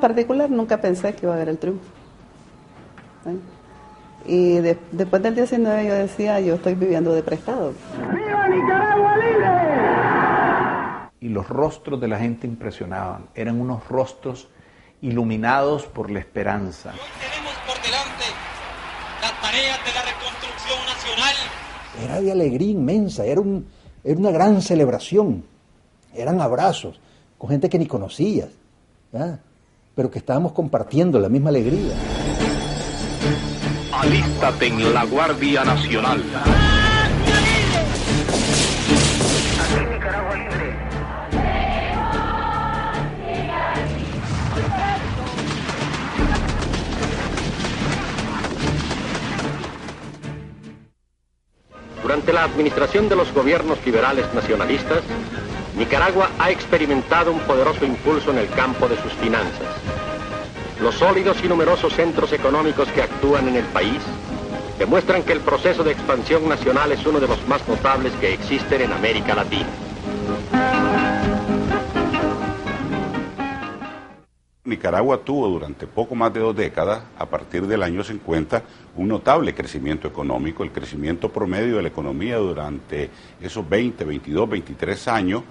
particular nunca pensé que iba a haber el triunfo. ¿Sí? Y después del 19 yo decía, yo estoy viviendo de prestado. ¡Viva Nicaragua libre! Y los rostros de la gente impresionaban, eran unos rostros iluminados por la esperanza. Hoy tenemos por delante las tareas de la reconstrucción nacional. Era de alegría inmensa, era una gran celebración, eran abrazos con gente que ni conocías, ¿verdad? Pero que estábamos compartiendo la misma alegría. Alístate en la Guardia Nacional. Aquí Nicaragua libre. Durante la administración de los gobiernos liberales nacionalistas, Nicaragua ha experimentado un poderoso impulso en el campo de sus finanzas. Los sólidos y numerosos centros económicos que actúan en el país demuestran que el proceso de expansión nacional es uno de los más notables que existen en América Latina. Nicaragua tuvo durante poco más de 2 décadas, a partir del año 50, un notable crecimiento económico. El crecimiento promedio de la economía durante esos 20, 22, 23 años,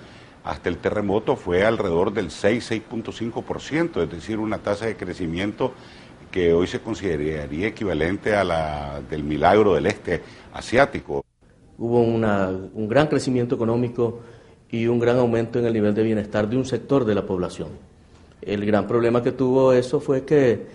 hasta el terremoto, fue alrededor del 6,5%, es decir, una tasa de crecimiento que hoy se consideraría equivalente a la del milagro del este asiático. Hubo un gran crecimiento económico y un gran aumento en el nivel de bienestar de un sector de la población. El gran problema que tuvo eso fue que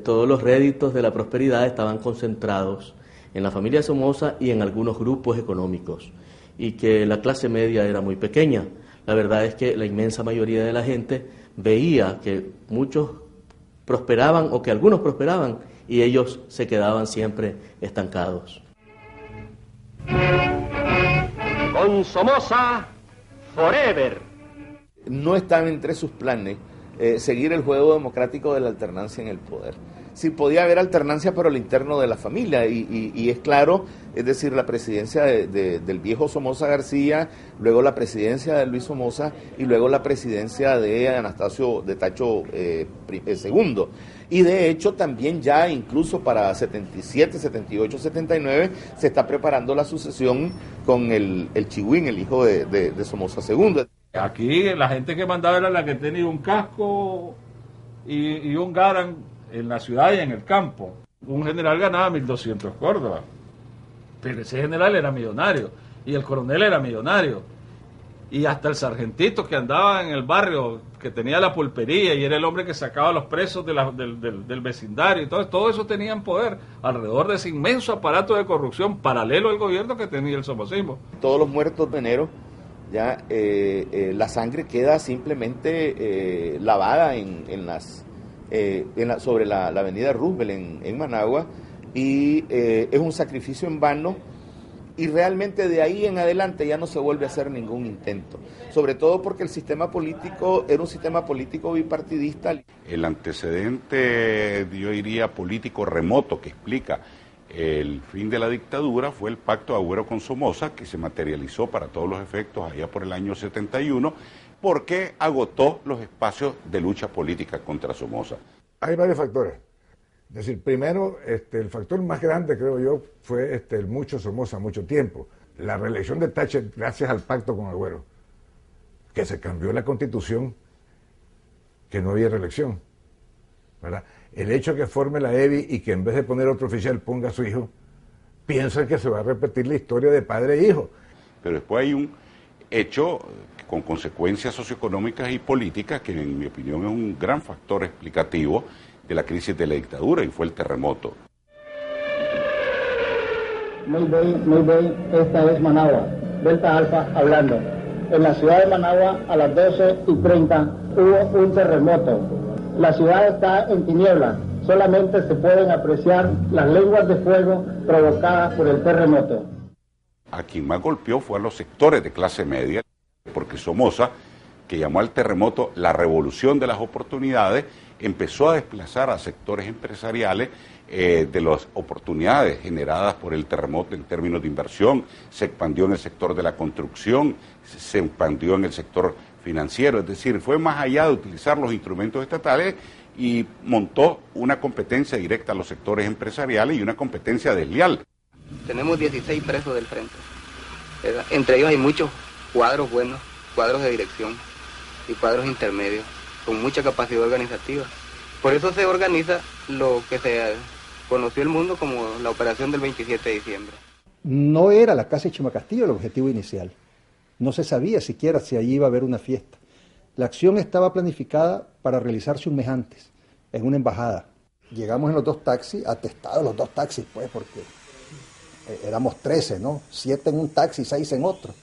todos los réditos de la prosperidad estaban concentrados en la familia Somoza y en algunos grupos económicos, y que la clase media era muy pequeña. La verdad es que la inmensa mayoría de la gente veía que muchos prosperaban o que algunos prosperaban y ellos se quedaban siempre estancados. Con Somoza, forever. No estaba entre sus planes seguir el juego democrático de la alternancia en el poder. Sí podía haber alternancia, pero al interno de la familia, y es claro, es decir, la presidencia del viejo Somoza García, luego la presidencia de Luis Somoza y luego la presidencia de Anastasio de Tacho II. Y de hecho también ya incluso para 77, 78, 79 se está preparando la sucesión con el Chihuín, el hijo de Somoza II. Aquí la gente que mandaba era la que tenía un casco y un Garand en la ciudad y en el campo. Un general ganaba 1.200 córdobas, pero ese general era millonario y el coronel era millonario, y hasta el sargentito que andaba en el barrio, que tenía la pulpería y era el hombre que sacaba a los presos del vecindario y todo eso tenían poder alrededor de ese inmenso aparato de corrupción paralelo al gobierno que tenía el somocismo. Todos los muertos de enero, ya la sangre queda simplemente lavada sobre la avenida Roosevelt en Managua, y es un sacrificio en vano, y realmente de ahí en adelante ya no se vuelve a hacer ningún intento, sobre todo porque el sistema político era un sistema político bipartidista. El antecedente, yo diría, político remoto que explica el fin de la dictadura fue el pacto de Agüero con Somoza, que se materializó para todos los efectos allá por el año 71, porque agotó los espacios de lucha política contra Somoza. Hay varios factores. Es decir, primero, el factor más grande, creo yo, fue el mucho Somoza, mucho tiempo. La reelección de Thatcher gracias al pacto con Agüero, que se cambió la Constitución, que no había reelección, ¿verdad? El hecho que forme la EBI y que en vez de poner otro oficial ponga a su hijo, piensan que se va a repetir la historia de padre e hijo. Pero después hay un hecho con consecuencias socioeconómicas y políticas que en mi opinión es un gran factor explicativo de la crisis de la dictadura, y fue el terremoto. Muy bien, esta es Managua, Delta Alfa hablando. En la ciudad de Managua a las 12:30 hubo un terremoto. La ciudad está en tinieblas, solamente se pueden apreciar las lenguas de fuego provocadas por el terremoto. A quien más golpeó fue a los sectores de clase media, porque Somoza, que llamó al terremoto la revolución de las oportunidades, empezó a desplazar a sectores empresariales de las oportunidades generadas por el terremoto en términos de inversión. Se expandió en el sector de la construcción, se expandió en el sector financiero, es decir, fue más allá de utilizar los instrumentos estatales y montó una competencia directa a los sectores empresariales y una competencia desleal. Tenemos 16 presos del frente, ¿verdad? Entre ellos hay muchos cuadros buenos, cuadros de dirección y cuadros intermedios, con mucha capacidad organizativa. Por eso se organiza lo que se conoció el mundo como la operación del 27 de diciembre. No era la casa de Chimacastillo el objetivo inicial. No se sabía siquiera si allí iba a haber una fiesta. La acción estaba planificada para realizarse un mes antes, en una embajada. Llegamos en los 2 taxis, atestados los 2 taxis, pues, porque éramos 13, ¿no? 7 en un taxi, 6 en otro.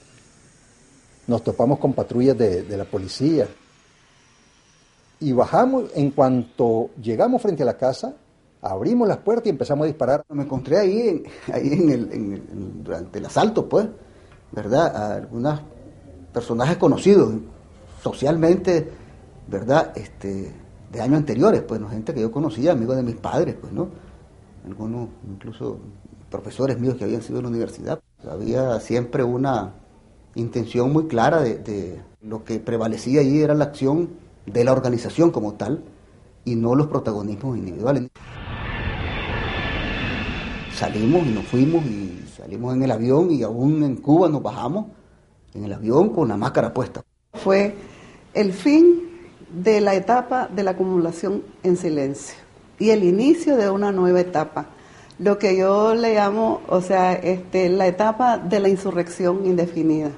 Nos topamos con patrullas de la policía. Y bajamos, en cuanto llegamos frente a la casa, abrimos las puertas y empezamos a disparar. Me encontré ahí durante el asalto, pues, ¿verdad? A algunos personajes conocidos socialmente, ¿verdad? De años anteriores, pues, ¿no? Gente que yo conocía, amigos de mis padres, pues, ¿no? Algunos, incluso profesores míos que habían sido en la universidad. Había siempre una intención muy clara de lo que prevalecía allí era la acción de la organización como tal y no los protagonismos individuales. Salimos y nos fuimos y salimos en el avión y aún en Cuba nos bajamos en el avión con la máscara puesta. Fue el fin de la etapa de la acumulación en silencio y el inicio de una nueva etapa, lo que yo le llamo, la etapa de la insurrección indefinida,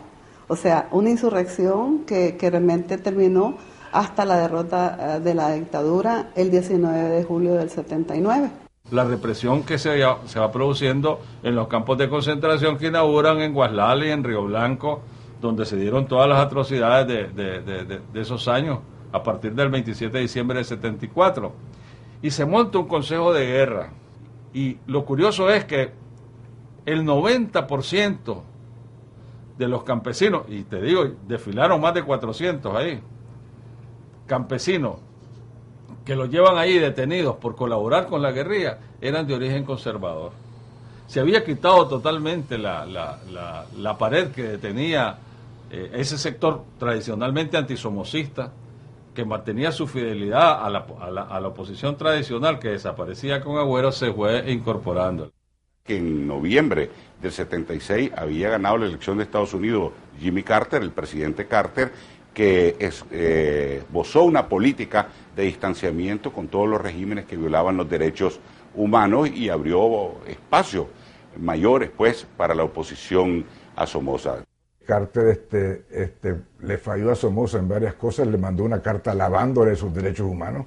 o sea, una insurrección que realmente terminó hasta la derrota de la dictadura el 19 de julio del 79. La represión que se va produciendo en los campos de concentración que inauguran en Guaslala y en Río Blanco, donde se dieron todas las atrocidades de esos años, a partir del 27 de diciembre del 74. Y se monta un consejo de guerra. Y lo curioso es que el 90% de los campesinos, y te digo, desfilaron más de 400 ahí, campesinos que los llevan ahí detenidos por colaborar con la guerrilla, eran de origen conservador. Se había quitado totalmente la pared que detenía ese sector tradicionalmente antisomocista, que mantenía su fidelidad a la oposición tradicional que desaparecía con Agüero, se fue incorporando. Que en noviembre del 76 había ganado la elección de Estados Unidos Jimmy Carter, el presidente Carter, que esbozó una política de distanciamiento con todos los regímenes que violaban los derechos humanos y abrió espacios mayores, pues, para la oposición a Somoza. Carter le falló a Somoza en varias cosas, le mandó una carta alabándole sus derechos humanos,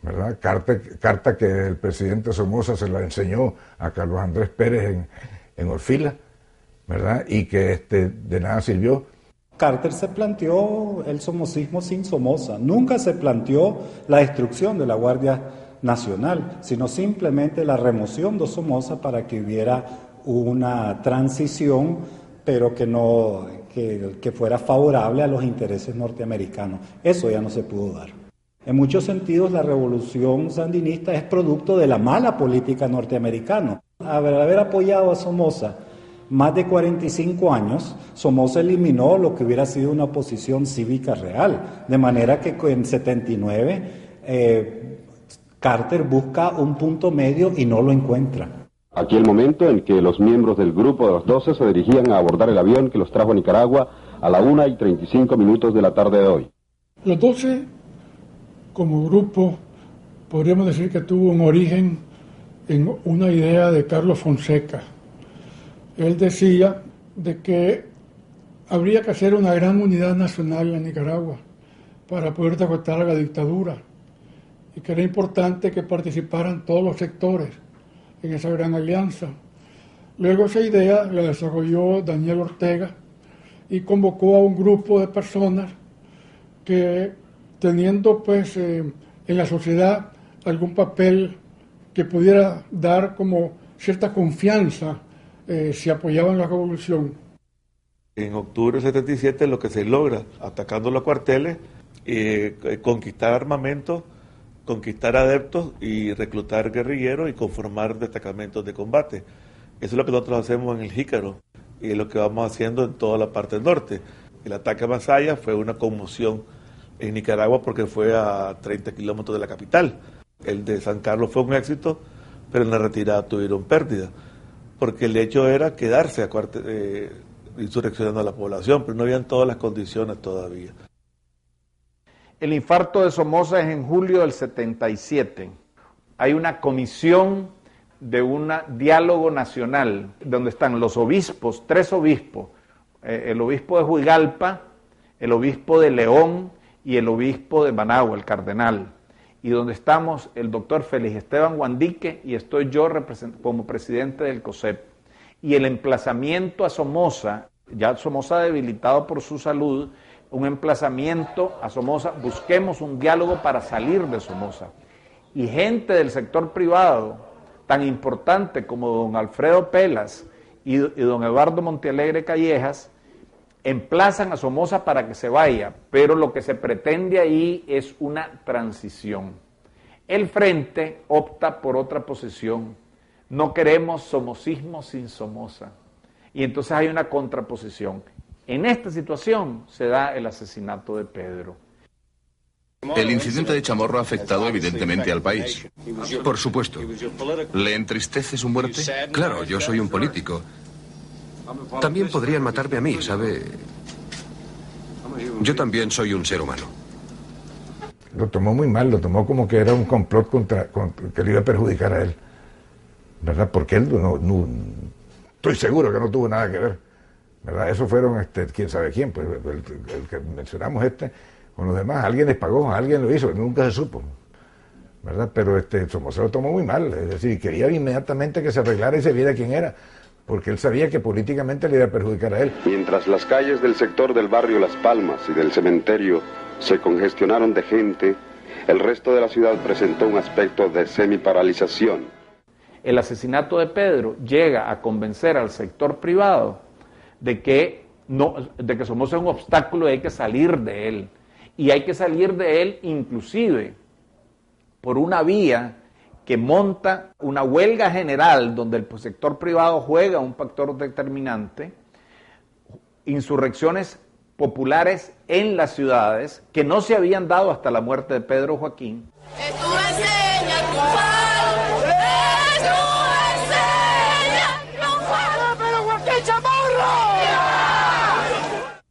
¿verdad? Carta que el presidente Somoza se la enseñó a Carlos Andrés Pérez en Orfila, ¿verdad? Y que de nada sirvió. Carter se planteó el somocismo sin Somoza, nunca se planteó la destrucción de la Guardia Nacional, sino simplemente la remoción de Somoza para que hubiera una transición, pero que fuera favorable a los intereses norteamericanos. Eso ya no se pudo dar. En muchos sentidos, la revolución sandinista es producto de la mala política norteamericana. Haber apoyado a Somoza más de 45 años, Somoza eliminó lo que hubiera sido una oposición cívica real, de manera que en 79 Carter busca un punto medio y no lo encuentra. Aquí el momento en que los miembros del grupo de los 12 se dirigían a abordar el avión que los trajo a Nicaragua a la 1:35 de la tarde de hoy. Los 12, como grupo, podríamos decir que tuvo un origen en una idea de Carlos Fonseca. Él decía de que habría que hacer una gran unidad nacional en Nicaragua para poder derrotar a la dictadura y que era importante que participaran todos los sectores en esa gran alianza. Luego esa idea la desarrolló Daniel Ortega y convocó a un grupo de personas que, teniendo pues en la sociedad algún papel que pudiera dar como cierta confianza si apoyaban la revolución. En octubre del 77 lo que se logra, atacando los cuarteles, conquistar armamento, conquistar adeptos y reclutar guerrilleros y conformar destacamentos de combate. Eso es lo que nosotros hacemos en el Jícaro y es lo que vamos haciendo en toda la parte del norte. El ataque a Masaya fue una conmoción en Nicaragua porque fue a 30 kilómetros de la capital. El de San Carlos fue un éxito, pero en la retirada tuvieron pérdida, porque el hecho era quedarse insurreccionando a la población, pero no habían todas las condiciones todavía. El infarto de Somoza es en julio del 77. Hay una comisión de un diálogo nacional, donde están los obispos, 3 obispos, el obispo de Juigalpa, el obispo de León y el obispo de Managua, el cardenal, y donde estamos el doctor Félix Esteban Guandique y estoy yo como presidente del COSEP. Y el emplazamiento a Somoza, ya Somoza debilitado por su salud, un emplazamiento a Somoza, busquemos un diálogo para salir de Somoza. Y gente del sector privado, tan importante como don Alfredo Pelas y don Eduardo Montealegre Callejas, emplazan a Somoza para que se vaya, pero lo que se pretende ahí es una transición. El Frente opta por otra posición. No queremos somocismo sin Somoza. Y entonces hay una contraposición. En esta situación se da el asesinato de Pedro. El incidente de Chamorro ha afectado evidentemente al país. Por supuesto. ¿Le entristece su muerte? Claro, yo soy un político. También podrían matarme a mí, ¿sabe? Yo también soy un ser humano. Lo tomó muy mal, lo tomó como que era un complot que le iba a perjudicar a él, ¿verdad? Porque él no estoy seguro que no tuvo nada que ver, ¿verdad? Eso fueron, quién sabe quién, pues el que mencionamos con los demás, alguien les pagó, alguien lo hizo, nunca se supo, ¿verdad? Pero Somoza lo tomó muy mal, es decir, quería inmediatamente que se arreglara y se viera quién era, porque él sabía que políticamente le iba a perjudicar a él. Mientras las calles del sector del barrio Las Palmas y del cementerio se congestionaron de gente, el resto de la ciudad presentó un aspecto de semiparalización. El asesinato de Pedro llega a convencer al sector privado de que Somoza es un obstáculo y hay que salir de él. Y hay que salir de él inclusive por una vía que monta una huelga general donde el sector privado juega un factor determinante, insurrecciones populares en las ciudades que no se habían dado hasta la muerte de Pedro Joaquín.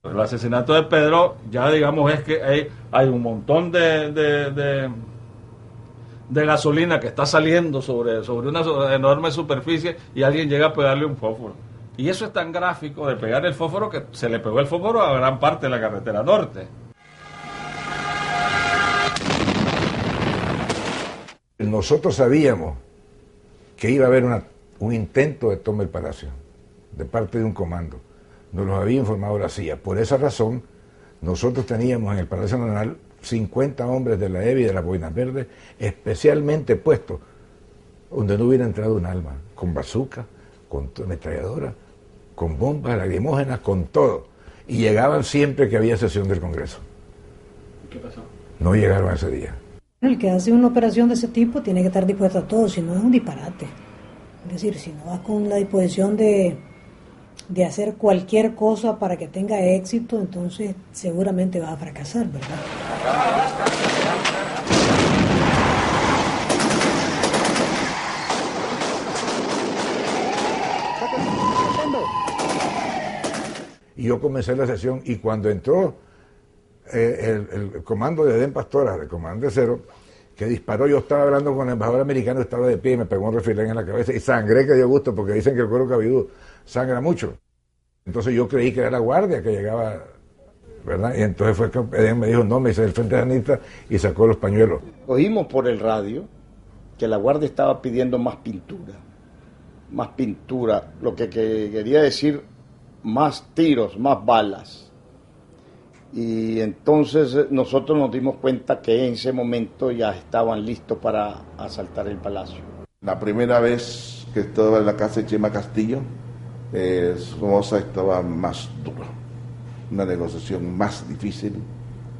El asesinato de Pedro, ya digamos, es que hay un montón de gasolina que está saliendo sobre una enorme superficie y alguien llega a pegarle un fósforo. Y eso es tan gráfico de pegar el fósforo que se le pegó el fósforo a gran parte de la carretera norte. Nosotros sabíamos que iba a haber un intento de toma del palacio de parte de un comando. Nos lo había informado la CIA. Por esa razón, nosotros teníamos en el Palacio Nacional 50 hombres de la EBI y de las Boinas Verdes especialmente puestos donde no hubiera entrado un alma, con bazooka, con ametralladora, con bombas lacrimógenas, con todo. Y llegaban siempre que había sesión del Congreso. ¿Qué pasó? No llegaron ese día. El que hace una operación de ese tipo tiene que estar dispuesto a todo, si no es un disparate. Es decir, si no vas con la disposición de hacer cualquier cosa para que tenga éxito, entonces seguramente vas a fracasar, ¿verdad? Y yo comencé la sesión y cuando entró el comando de Edén Pastora, el comandante Cero, que disparó, yo estaba hablando con el embajador americano, estaba de pie y me pegó un refilén en la cabeza y sangré que dio gusto porque dicen que el cuero cabelludo sangra mucho. Entonces yo creí que era la guardia que llegaba, ¿verdad? Y entonces fue que Edén me dijo, no, me hice el Frente Sandinista y sacó los pañuelos. Oímos por el radio que la guardia estaba pidiendo más pintura, lo que quería decir más tiros, más balas. Y entonces nosotros nos dimos cuenta que en ese momento ya estaban listos para asaltar el palacio. La primera vez que estaba en la casa de Chema Castillo, Somoza estaba más duro, una negociación más difícil,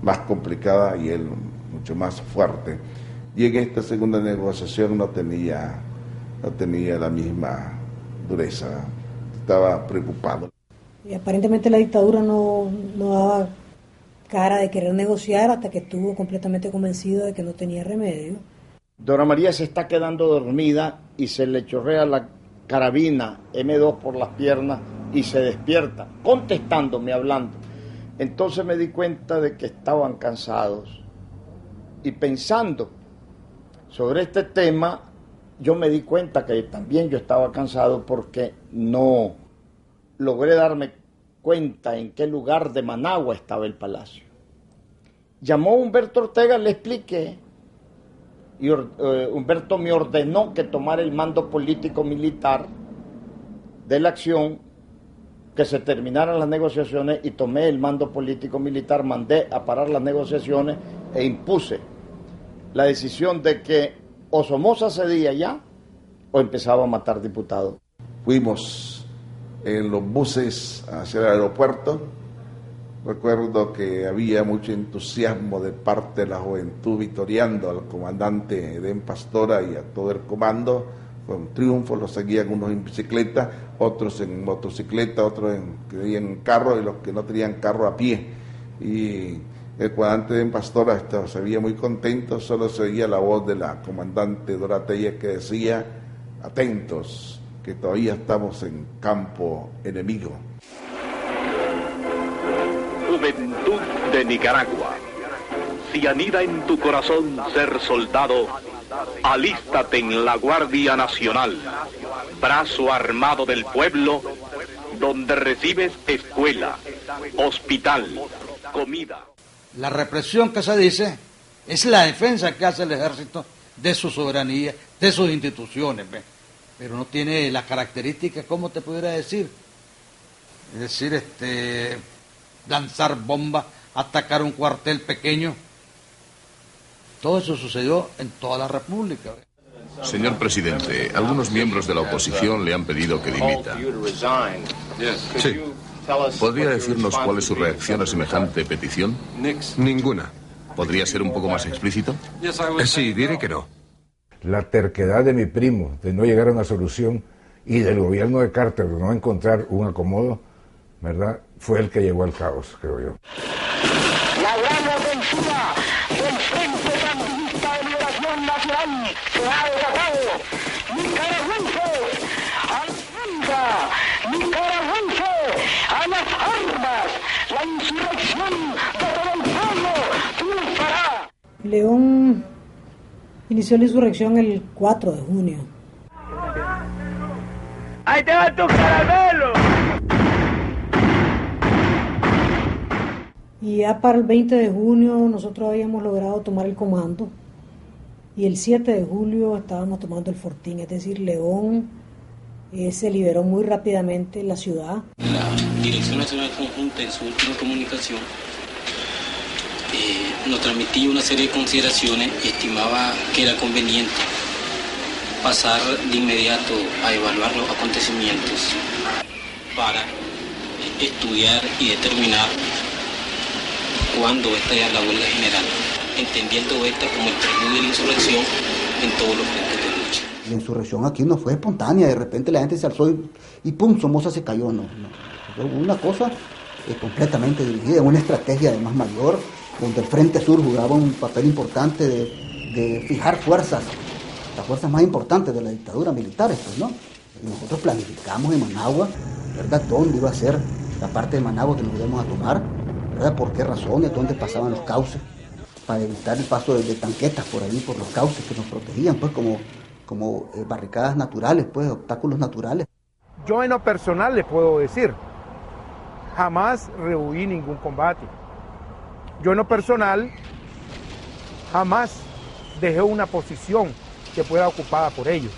más complicada y él mucho más fuerte. Y en esta segunda negociación no tenía la misma dureza, estaba preocupado. Y aparentemente la dictadura no daba cara de querer negociar hasta que estuvo completamente convencido de que no tenía remedio. Dora María se está quedando dormida y se le chorrea la carabina M2 por las piernas y se despierta, contestándome, hablando. Entonces me di cuenta de que estaban cansados. Y pensando sobre este tema, yo me di cuenta que también yo estaba cansado porque no logré darme cuenta en qué lugar de Managua estaba el palacio. Llamó Humberto Ortega, le expliqué, y Humberto me ordenó que tomara el mando político-militar de la acción, que se terminaran las negociaciones, y tomé el mando político-militar, mandé a parar las negociaciones e impuse la decisión de que o Somoza cedía ya o empezaba a matar diputados. Fuimos en los buses hacia el aeropuerto. Recuerdo que había mucho entusiasmo de parte de la juventud vitoreando al comandante Edén Pastora y a todo el comando. Fue un triunfo, lo seguían unos en bicicleta, otros en motocicleta, otros que iban en carro y los que no tenían carro a pie. Y el comandante Edén Pastora se veía muy contento, solo se oía la voz de la comandante Doratella que decía: atentos, que todavía estamos en campo enemigo. Juventud de Nicaragua, si anida en tu corazón ser soldado, alístate en la Guardia Nacional, brazo armado del pueblo, donde recibes escuela, hospital, comida. La represión que se dice es la defensa que hace el ejército de su soberanía, de sus instituciones, ¿ve? Pero no tiene las características, ¿cómo te pudiera decir? Es decir, lanzar bombas, atacar un cuartel pequeño. Todo eso sucedió en toda la República. Señor presidente, algunos miembros de la oposición le han pedido que dimita. Sí. ¿Podría decirnos cuál es su reacción a semejante petición? Ninguna. ¿Podría ser un poco más explícito? Sí, diré que no. La terquedad de mi primo de no llegar a una solución y del gobierno de Carter de no encontrar un acomodo, ¿verdad?, fue el que llevó al caos, creo yo. La gran ofensiva del Frente Sandinista de Liberación Nacional se ha desatado. Nicaragüenses, a la banda, nicaragüenses, a las armas. La insurrección de todo el pueblo triunfará. León inició la insurrección el 4 de junio. ¡Ahí te va tu caramelo! Y ya para el 20 de junio nosotros habíamos logrado tomar el comando y el 7 de julio estábamos tomando el Fortín, es decir, León se liberó muy rápidamente la ciudad. La Dirección Nacional Conjunta en su última comunicación nos transmitía una serie de consideraciones y estimaba que era conveniente pasar de inmediato a evaluar los acontecimientos para estudiar y determinar cuándo va a estallar la huelga general, entendiendo esta como el preludio de la insurrección en todos los frentes de lucha. La insurrección aquí no fue espontánea, de repente la gente se alzó y ¡pum!, Somoza se cayó, no. Fue una cosa completamente dirigida, una estrategia además mayor, donde el Frente Sur jugaba un papel importante de fijar fuerzas, las fuerzas más importantes de la dictadura militares, pues, ¿no? Y nosotros planificamos en Managua, ¿verdad?, dónde iba a ser la parte de Managua que nos íbamos a tomar, ¿verdad?, por qué razones, dónde pasaban los cauces, para evitar el paso de tanquetas por ahí, por los cauces que nos protegían, pues, como barricadas naturales, pues, obstáculos naturales. Yo en lo personal les puedo decir, jamás rehuí ningún combate. Yo en lo personal jamás dejé una posición que fuera ocupada por ellos.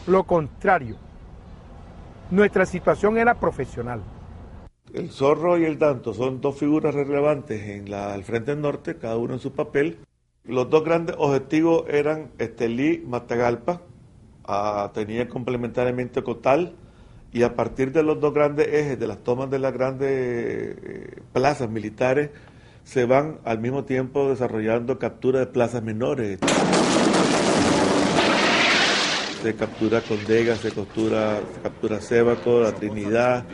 Lo contrario, nuestra situación era profesional. El Zorro y el Danto son dos figuras relevantes en el Frente Norte, cada uno en su papel. Los dos grandes objetivos eran Estelí, Matagalpa, tenía complementariamente Cotal, y a partir de los dos grandes ejes de las tomas de las grandes plazas militares, se van al mismo tiempo desarrollando captura de plazas menores. Se captura Condega, se captura Sébaco, la Trinidad,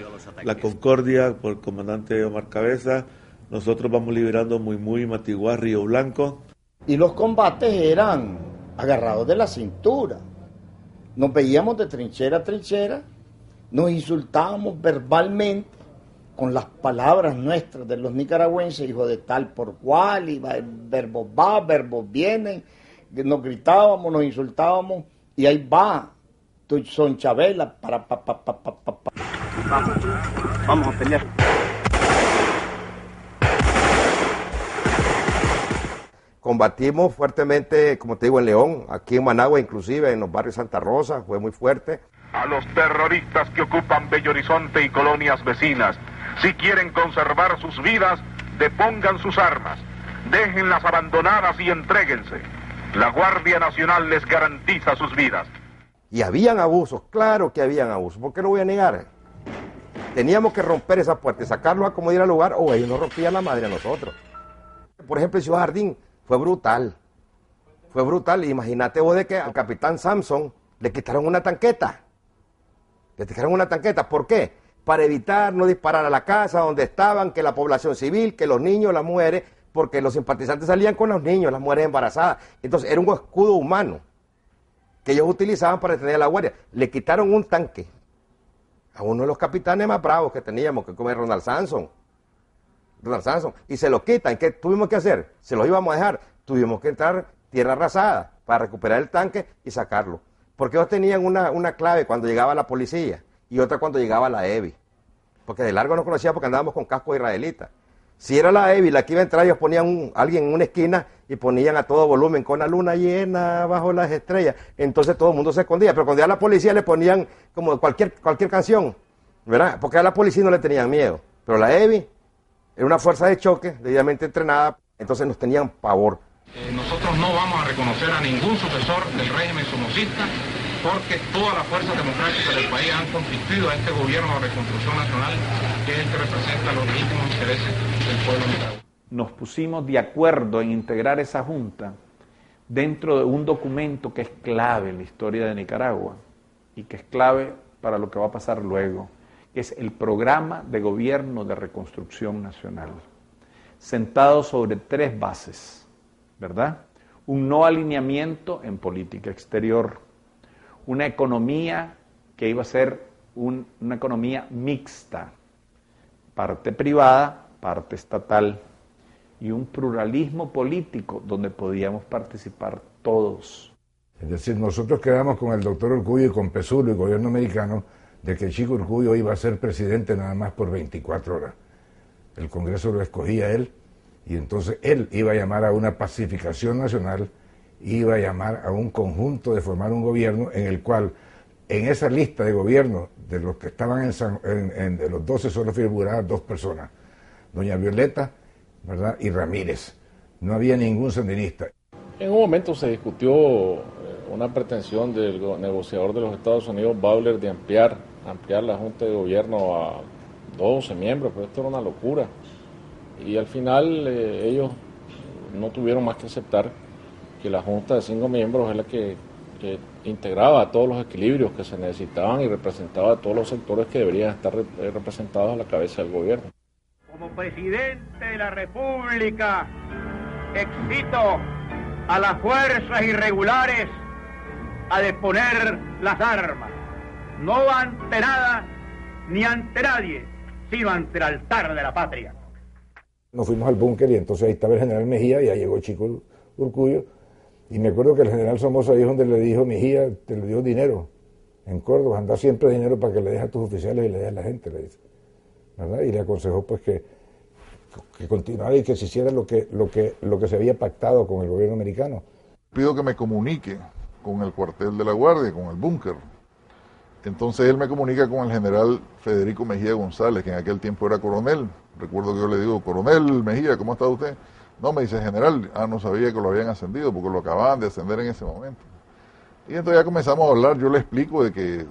la Concordia por el comandante Omar Cabeza, nosotros vamos liberando Muy, Matiguá, Río Blanco. Y los combates eran agarrados de la cintura. Nos veíamos de trinchera a trinchera, nos insultábamos verbalmente con las palabras nuestras de los nicaragüenses, hijo de tal por cual, y verbos va, verbos vienen, nos gritábamos, nos insultábamos, y ahí va, son Chabela, Vamos a pelear. Combatimos fuertemente, como te digo, en León, aquí en Managua, inclusive en los barrios Santa Rosa, fue muy fuerte. A los terroristas que ocupan Bello Horizonte y colonias vecinas, si quieren conservar sus vidas, depongan sus armas, déjenlas abandonadas y entréguense. La Guardia Nacional les garantiza sus vidas. Y habían abusos, claro que habían abusos, ¿por qué lo voy a negar? Teníamos que romper esa puerta y sacarlos a como diera lugar, o ellos nos rompían la madre a nosotros. Por ejemplo, en Ciudad Jardín fue brutal, imagínate vos de que al capitán Samson le quitaron una tanqueta. ¿Por qué? Para evitar no disparar a la casa donde estaban, que la población civil, que los niños, las mujeres, porque los simpatizantes salían con los niños, las mujeres embarazadas. Entonces era un escudo humano que ellos utilizaban para detener a la guardia. Le quitaron un tanque a uno de los capitanes más bravos que teníamos, que como Ronald Samson, y se lo quitan. ¿Qué tuvimos que hacer? Se los íbamos a dejar. Tuvimos que entrar tierra arrasada para recuperar el tanque y sacarlo. Porque ellos tenían una clave cuando llegaba la policía y otra cuando llegaba la EBI. Porque de largo no conocía porque andábamos con casco israelita. Si era la EBI la que iba a entrar, ellos ponían alguien en una esquina y ponían a todo volumen con la luna llena bajo las estrellas. Entonces todo el mundo se escondía. Pero cuando ya la policía le ponían como cualquier canción, ¿verdad? Porque a la policía no le tenían miedo. Pero la EBI era una fuerza de choque debidamente entrenada, entonces nos tenían pavor. Nosotros no vamos a reconocer a ningún sucesor del régimen somocista porque todas las fuerzas democráticas del país han constituido a este gobierno de reconstrucción nacional, que es el que representa los legítimos intereses del pueblo nicaragüense. Nos pusimos de acuerdo en integrar esa junta dentro de un documento que es clave en la historia de Nicaragua y que es clave para lo que va a pasar luego, que es el Programa de Gobierno de Reconstrucción Nacional, sentado sobre 3 bases, ¿verdad? Un no alineamiento en política exterior, una economía que iba a ser una economía mixta, parte privada, parte estatal, y un pluralismo político donde podíamos participar todos. Es decir, nosotros quedamos con el doctor Urcullo y con Pesulo y el gobierno americano de que el chico Urcullo iba a ser presidente nada más por 24 horas. El Congreso lo escogía él, y entonces él iba a llamar a una pacificación nacional, iba a llamar a un conjunto de formar un gobierno en el cual, en esa lista de gobierno, de los que estaban de los 12 solo figuraban 2 personas, doña Violeta, ¿verdad?, y Ramírez. No había ningún sandinista. En un momento se discutió una pretensión del negociador de los Estados Unidos, Bowler, de ampliar la Junta de Gobierno a 12 miembros, pero esto era una locura. Y al final ellos no tuvieron más que aceptar que la Junta de 5 miembros es la que integraba todos los equilibrios que se necesitaban y representaba a todos los sectores que deberían estar representados a la cabeza del gobierno. Como presidente de la República, excito a las fuerzas irregulares a deponer las armas, no ante nada ni ante nadie, sino ante el altar de la patria. Nos fuimos al búnker y entonces ahí estaba el general Mejía y ahí llegó Chico Urcullo. Y me acuerdo que el general Somoza ahí es donde le dijo: Mejía, te le dio dinero en Córdoba, anda siempre dinero para que le dejes a tus oficiales y le dejes a la gente, le dice, ¿verdad? Y le aconsejó pues que continuara y que se hiciera lo que se había pactado con el gobierno americano. Pido que me comunique con el cuartel de la Guardia, con el búnker. Entonces él me comunica con el general Federico Mejía González, que en aquel tiempo era coronel. Recuerdo que yo le digo: coronel Mejía, ¿cómo está usted? No, me dice: general. No sabía que lo habían ascendido porque lo acababan de ascender en ese momento. Y entonces ya comenzamos a hablar. Yo le explico de que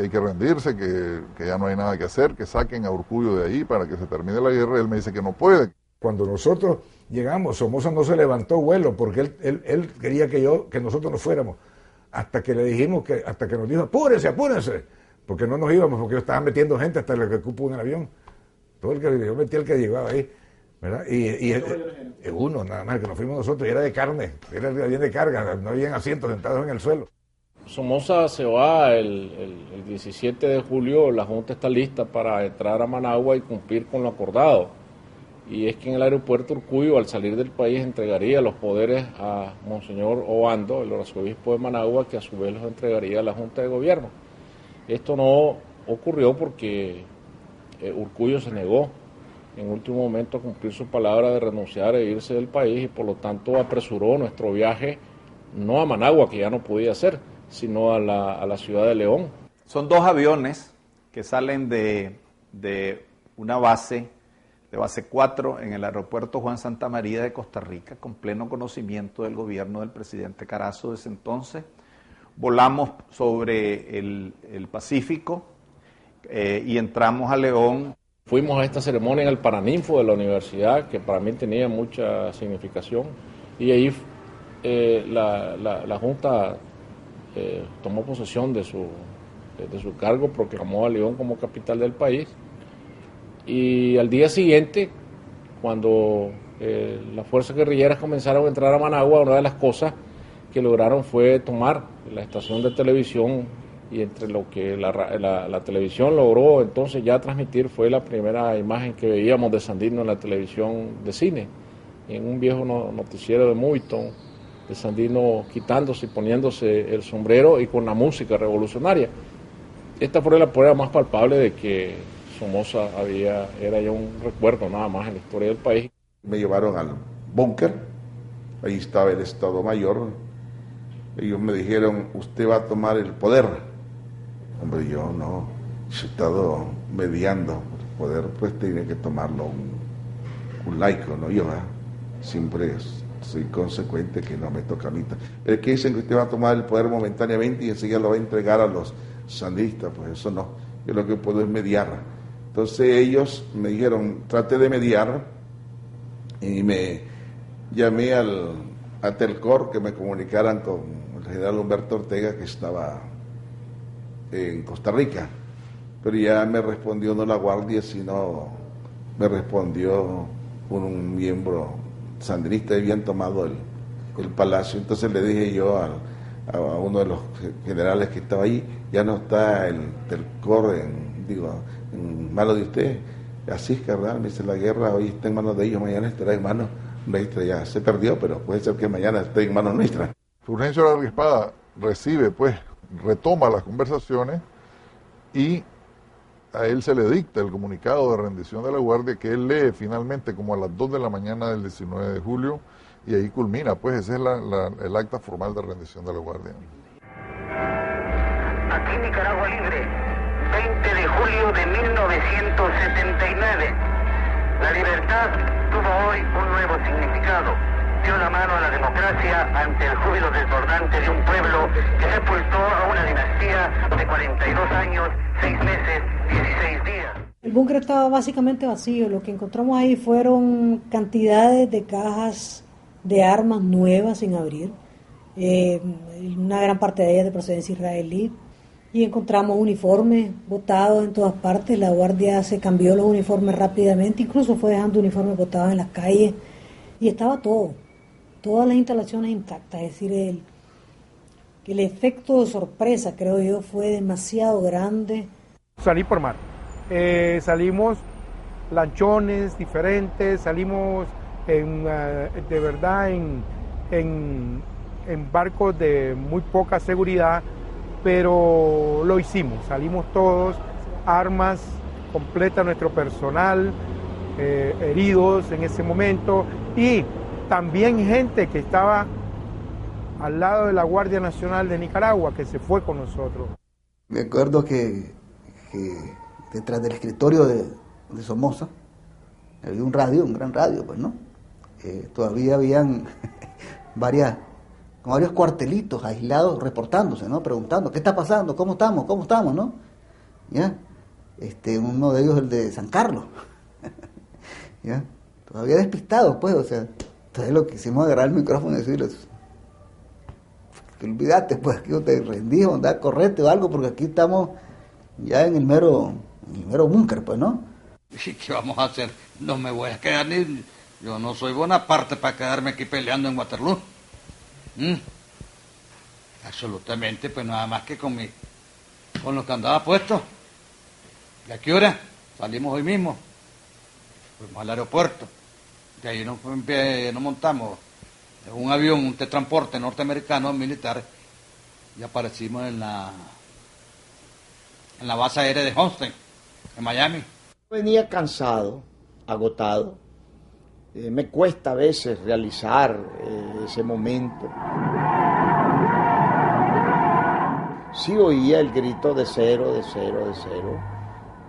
hay que rendirse, que ya no hay nada que hacer, que saquen a Urcullo de ahí para que se termine la guerra. Él me dice que no puede. Cuando nosotros llegamos, Somoza no se levantó vuelo porque él quería que nosotros nos fuéramos. Hasta que le dijimos hasta que nos dijo: apúrense, porque no nos íbamos, porque yo estaba metiendo gente hasta el que cupo en el avión. Yo metí el que llegaba ahí, ¿verdad? Y uno nada más, que nos fuimos nosotros, y era de carne, era bien de carga, no habían asientos sentados en el suelo. Somoza se va el 17 de julio, la Junta está lista para entrar a Managua y cumplir con lo acordado. Y es que en el aeropuerto Urcuyo, al salir del país, entregaría los poderes a Monseñor Obando, el arzobispo de Managua, que a su vez los entregaría a la Junta de Gobierno. Esto no ocurrió porque Urcuyo se negó en último momento a cumplir su palabra de renunciar e irse del país, y por lo tanto apresuró nuestro viaje no a Managua, que ya no podía hacer, sino a la ciudad de León. Son 2 aviones que salen de una base, de base 4, en el aeropuerto Juan Santamaría de Costa Rica, con pleno conocimiento del gobierno del presidente Carazo de ese entonces. Volamos sobre el Pacífico y entramos a León. Fuimos a esta ceremonia en el Paraninfo de la universidad, que para mí tenía mucha significación, y ahí la Junta tomó posesión de su cargo, proclamó a León como capital del país, y al día siguiente, cuando las fuerzas guerrilleras comenzaron a entrar a Managua, una de las cosas que lograron fue tomar la estación de televisión, y entre lo que la televisión logró entonces ya transmitir fue la primera imagen que veíamos de Sandino en la televisión de cine, en un viejo noticiero de Moviton, de Sandino quitándose y poniéndose el sombrero y con la música revolucionaria. Esta fue la prueba más palpable de que Somoza era ya un recuerdo nada más en la historia del país. Me llevaron al búnker, ahí estaba el Estado Mayor. Ellos me dijeron, usted va a tomar el poder. Hombre, yo no, he estado mediando. El poder pues tiene que tomarlo un laico, no yo. Siempre soy consecuente, que no me toca a mí. El que dicen que usted va a tomar el poder momentáneamente y enseguida lo va a entregar a los sandistas, pues eso no. Yo lo que puedo es mediar. Entonces ellos me dijeron, trate de mediar, y me llamé a Telcor que me comunicaran con el general Humberto Ortega, que estaba en Costa Rica, pero ya me respondió no la Guardia, sino me respondió un miembro sandinista, y habían tomado el palacio. Entonces le dije yo a uno de los generales que estaba ahí, ya no está el Telcor en manos de usted. Así es, carnal, me dice, la guerra hoy está en manos de ellos, mañana estará en manos nuestras. Ya se perdió, pero puede ser que mañana esté en manos nuestras. Fulgencio Larga Espada retoma las conversaciones, y a él se le dicta el comunicado de rendición de la Guardia, que él lee finalmente como a las 2 de la mañana del 19 de julio, y ahí culmina, pues ese es el acta formal de rendición de la Guardia. Aquí Nicaragua Libre, 20 de julio de 1979. La libertad tuvo hoy un nuevo significado. Dio la mano a la democracia ante el júbilo desbordante de un pueblo que sepultó a una dinastía de 42 años, 6 meses, 16 días. El búnker estaba básicamente vacío. Lo que encontramos ahí fueron cantidades de cajas de armas nuevas sin abrir, una gran parte de ellas de procedencia israelí, y encontramos uniformes botados en todas partes. La Guardia se cambió los uniformes rápidamente, incluso fue dejando uniformes botados en las calles, y estaba todas las instalaciones intactas. Es decir, el efecto de sorpresa, creo yo, fue demasiado grande. Salí por mar, salimos lanchones diferentes, salimos de verdad en barcos de muy poca seguridad, pero lo hicimos, salimos todos, armas, completa nuestro personal, heridos en ese momento, y también gente que estaba al lado de la Guardia Nacional de Nicaragua, que se fue con nosotros. Me acuerdo que detrás del escritorio de Somoza había un gran radio, pues, ¿no? Todavía habían varios cuartelitos aislados reportándose, ¿no? Preguntando, ¿qué está pasando? ¿Cómo estamos, no? ¿Ya? Uno de ellos, el de San Carlos. ¿Ya? Todavía despistado, pues, o sea, entonces lo que hicimos agarrar el micrófono y decirles, que olvídate, pues, aquí te rendís, correte o algo, porque aquí estamos ya en el mero búnker, pues, ¿no? ¿Y qué vamos a hacer? No me voy a quedar ni... Yo no soy Bonaparte para quedarme aquí peleando en Waterloo. Absolutamente, pues nada más que con lo que andaba puesto. ¿Y a qué hora? Salimos hoy mismo. Fuimos al aeropuerto. De ahí nos montamos en un avión, un transporte norteamericano militar, y aparecimos en la base aérea de Homestead, en Miami. Venía cansado, agotado. Me cuesta a veces realizar ese momento. Sí oía el grito de cero, de cero, de cero.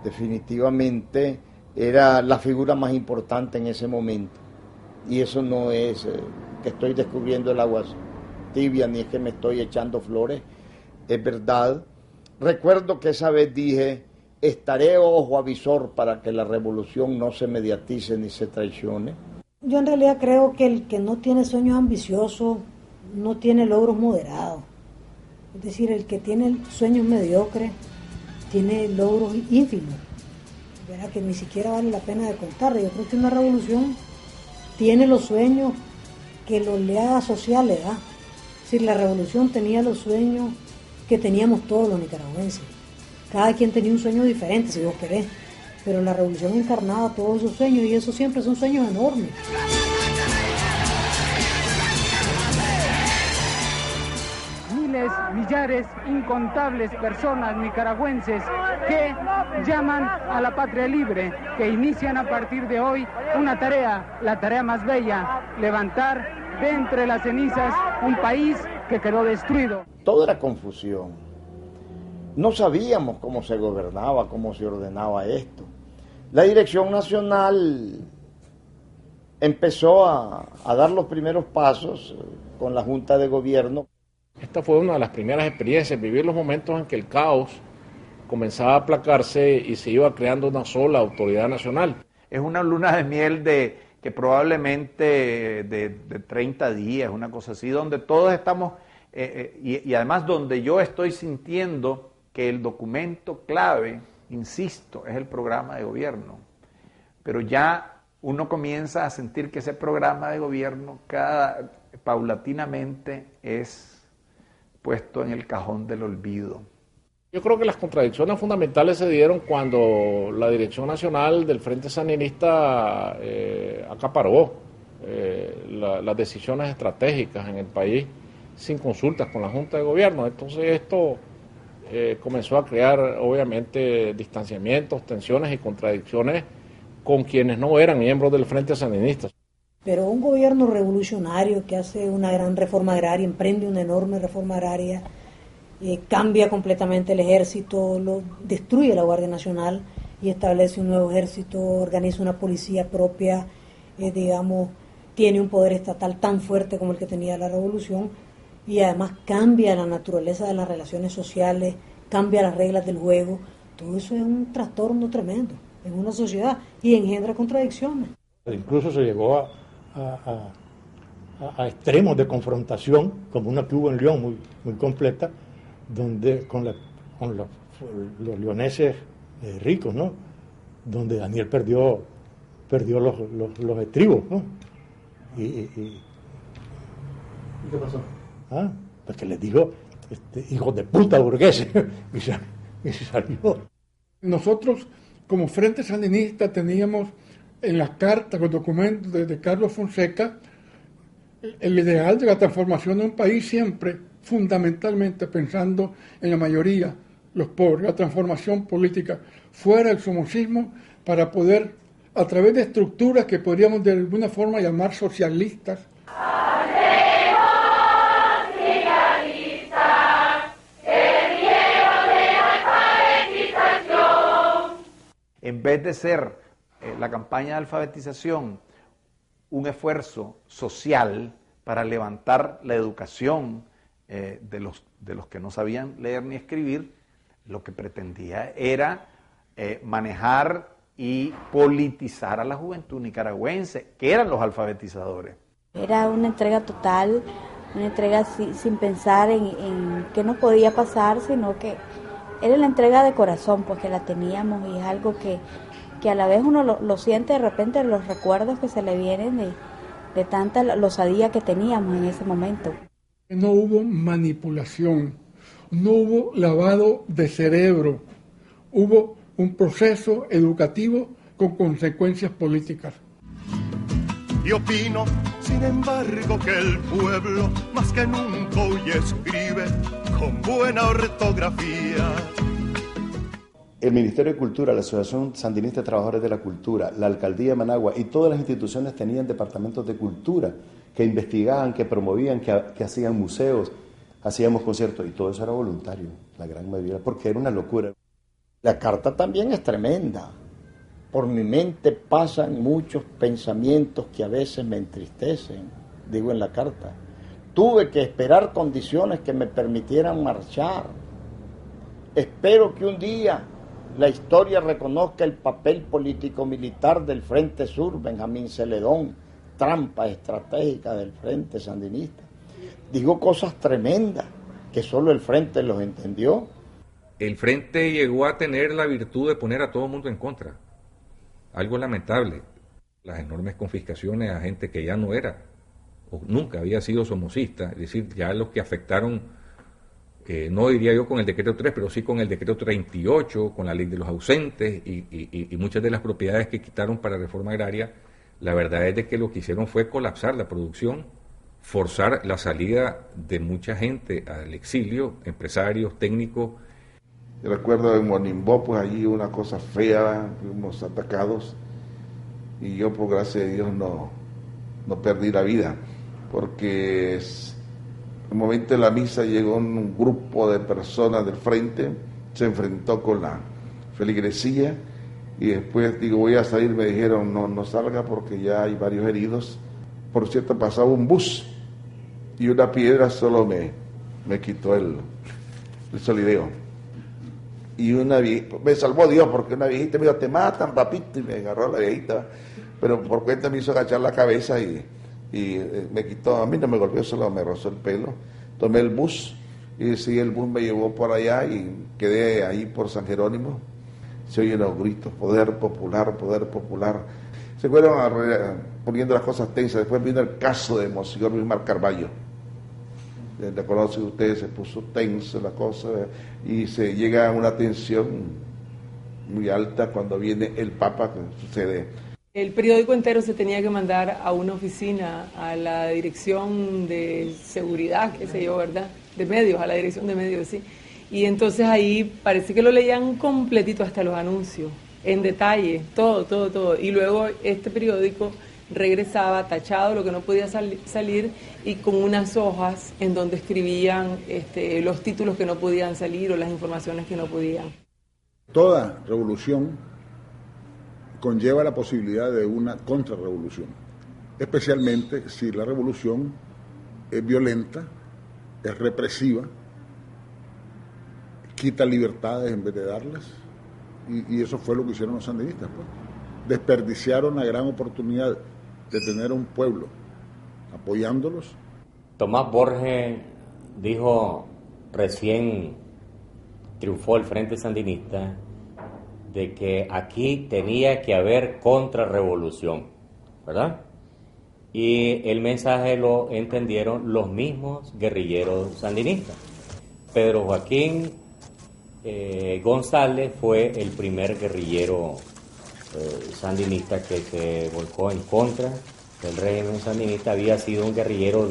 Definitivamente era la figura más importante en ese momento. Y eso no es que estoy descubriendo el agua tibia, ni es que me estoy echando flores. Es verdad. Recuerdo que esa vez dije, estaré ojo avisor para que la revolución no se mediatice ni se traicione. Yo en realidad creo que el que no tiene sueños ambiciosos no tiene logros moderados. Es decir, el que tiene sueños mediocres tiene logros ínfimos. Verá que ni siquiera vale la pena de contar. Yo creo que una revolución tiene los sueños que los oleadas sociales da. Es decir, la revolución tenía los sueños que teníamos todos los nicaragüenses. Cada quien tenía un sueño diferente, si vos querés. Pero la revolución encarnaba todos esos sueños, y esos siempre son sueños enormes. Miles, millares, incontables personas nicaragüenses que llaman a la patria libre, que inician a partir de hoy una tarea, la tarea más bella, levantar de entre las cenizas un país que quedó destruido. Todo era confusión. No sabíamos cómo se gobernaba, cómo se ordenaba esto. La Dirección Nacional empezó a dar los primeros pasos con la Junta de Gobierno. Esta fue una de las primeras experiencias, vivir los momentos en que el caos comenzaba a aplacarse y se iba creando una sola autoridad nacional. Es una luna de miel que probablemente de 30 días, una cosa así, donde todos estamos, y además donde yo estoy sintiendo que el documento clave, insisto, es el programa de gobierno. Pero ya uno comienza a sentir que ese programa de gobierno paulatinamente es puesto en el cajón del olvido. Yo creo que las contradicciones fundamentales se dieron cuando la Dirección Nacional del Frente Sandinista acaparó las decisiones estratégicas en el país sin consultas con la Junta de Gobierno. Entonces esto comenzó a crear obviamente distanciamientos, tensiones y contradicciones con quienes no eran miembros del Frente Sandinista. Pero un gobierno revolucionario que hace una gran reforma agraria, emprende una enorme reforma agraria, cambia completamente el ejército, destruye la Guardia Nacional y establece un nuevo ejército, organiza una policía propia, tiene un poder estatal tan fuerte como el que tenía la revolución, y además cambia la naturaleza de las relaciones sociales, cambia las reglas del juego. Todo eso es un trastorno tremendo en una sociedad y engendra contradicciones. Incluso se llegó a extremos de confrontación, como una que hubo en León muy completa, donde con los leoneses ricos, ¿no? Donde Daniel perdió los estribos, ¿no? ¿Y qué pasó? Pues que les dijo hijos de puta burgueses y se salió. Nosotros como Frente Sandinista teníamos en las cartas, los documentos de Carlos Fonseca, el ideal de la transformación de un país siempre fundamentalmente pensando en la mayoría, los pobres, la transformación política fuera del somocismo para poder, a través de estructuras que podríamos de alguna forma llamar socialistas, en vez de ser la campaña de alfabetización un esfuerzo social para levantar la educación de los que no sabían leer ni escribir, lo que pretendía era manejar y politizar a la juventud nicaragüense, que eran los alfabetizadores. Era una entrega total, una entrega sin pensar en qué nos podía pasar, sino que era la entrega de corazón, porque la teníamos y es algo que que a la vez uno lo siente de repente los recuerdos que se le vienen de tanta osadía que teníamos en ese momento. No hubo manipulación, no hubo lavado de cerebro, hubo un proceso educativo con consecuencias políticas. Y opino, sin embargo, que el pueblo más que nunca hoy escribe con buena ortografía. El Ministerio de Cultura, la Asociación Sandinista de Trabajadores de la Cultura, la Alcaldía de Managua y todas las instituciones tenían departamentos de cultura que investigaban, que promovían, que hacían museos, hacíamos conciertos, y todo eso era voluntario, la gran mayoría, porque era una locura. La carta también es tremenda. Por mi mente pasan muchos pensamientos que a veces me entristecen, digo en la carta. Tuve que esperar condiciones que me permitieran marchar. Espero que un día la historia reconozca el papel político-militar del Frente Sur, Benjamín Celedón, trampa estratégica del Frente Sandinista. Digo cosas tremendas que solo el Frente los entendió. El Frente llegó a tener la virtud de poner a todo el mundo en contra. Algo lamentable, las enormes confiscaciones a gente que ya no era o nunca había sido somocista, es decir, ya los que afectaron, no diría yo con el decreto 3, pero sí con el decreto 38, con la ley de los ausentes y muchas de las propiedades que quitaron para reforma agraria. La verdad es de que lo que hicieron fue colapsar la producción, forzar la salida de mucha gente al exilio, empresarios, técnicos. Yo recuerdo en Monimbó, pues allí una cosa fea, fuimos atacados, y yo por gracia de Dios no perdí la vida, porque en el momento de la misa llegó un grupo de personas del frente, se enfrentó con la feligresía, y después digo, voy a salir, me dijeron, no salga porque ya hay varios heridos. Por cierto, pasaba un bus, y una piedra solo me quitó el solideo. Y me salvó Dios, porque una viejita me dijo, te matan, papito, y me agarró la viejita, pero por cuenta me hizo agachar la cabeza y me quitó, a mí no me golpeó, solo me rozó el pelo. Tomé el bus, y sí, el bus me llevó por allá y quedé ahí por San Jerónimo. Se oyen los gritos, poder popular, poder popular. Se fueron poniendo las cosas tensas. Después vino el caso de Monseñor Luis Mar Carballo. Le conocen ustedes, se puso tenso la cosa y se llega a una tensión muy alta cuando viene el Papa, que sucede. El periódico entero se tenía que mandar a una oficina, a la dirección de seguridad, qué sé yo, ¿verdad? De medios, a la dirección de medios, sí. Y entonces ahí parece que lo leían completito hasta los anuncios, en detalle, todo. Y luego este periódico regresaba tachado lo que no podía salir y con unas hojas en donde escribían los títulos que no podían salir o las informaciones que no podían. Toda revolución conlleva la posibilidad de una contrarrevolución, especialmente si la revolución es violenta, es represiva, quita libertades en vez de darlas, y eso fue lo que hicieron los sandinistas, pues. Desperdiciaron la gran oportunidad de tener un pueblo apoyándolos. Tomás Borges dijo, recién triunfó el Frente Sandinista, de que aquí tenía que haber contrarrevolución, ¿verdad? Y el mensaje lo entendieron los mismos guerrilleros sandinistas. Pedro Joaquín González fue el primer guerrillero sandinista que se volcó en contra del régimen sandinista. Había sido un guerrillero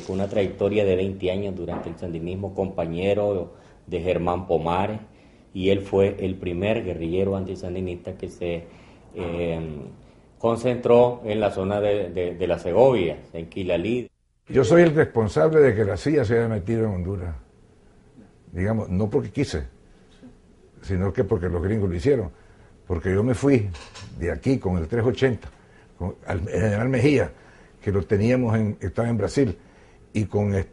con una trayectoria de 20 años durante el sandinismo, compañero de Germán Pomares, y él fue el primer guerrillero antisandinista que se concentró en la zona de la Segovia, en Quilalí. Yo soy el responsable de que la CIA se haya metido en Honduras. Digamos, no porque quise, sino que porque los gringos lo hicieron. Porque yo me fui de aquí con el 380, con el general Mejía, que lo teníamos estaba en Brasil, y con el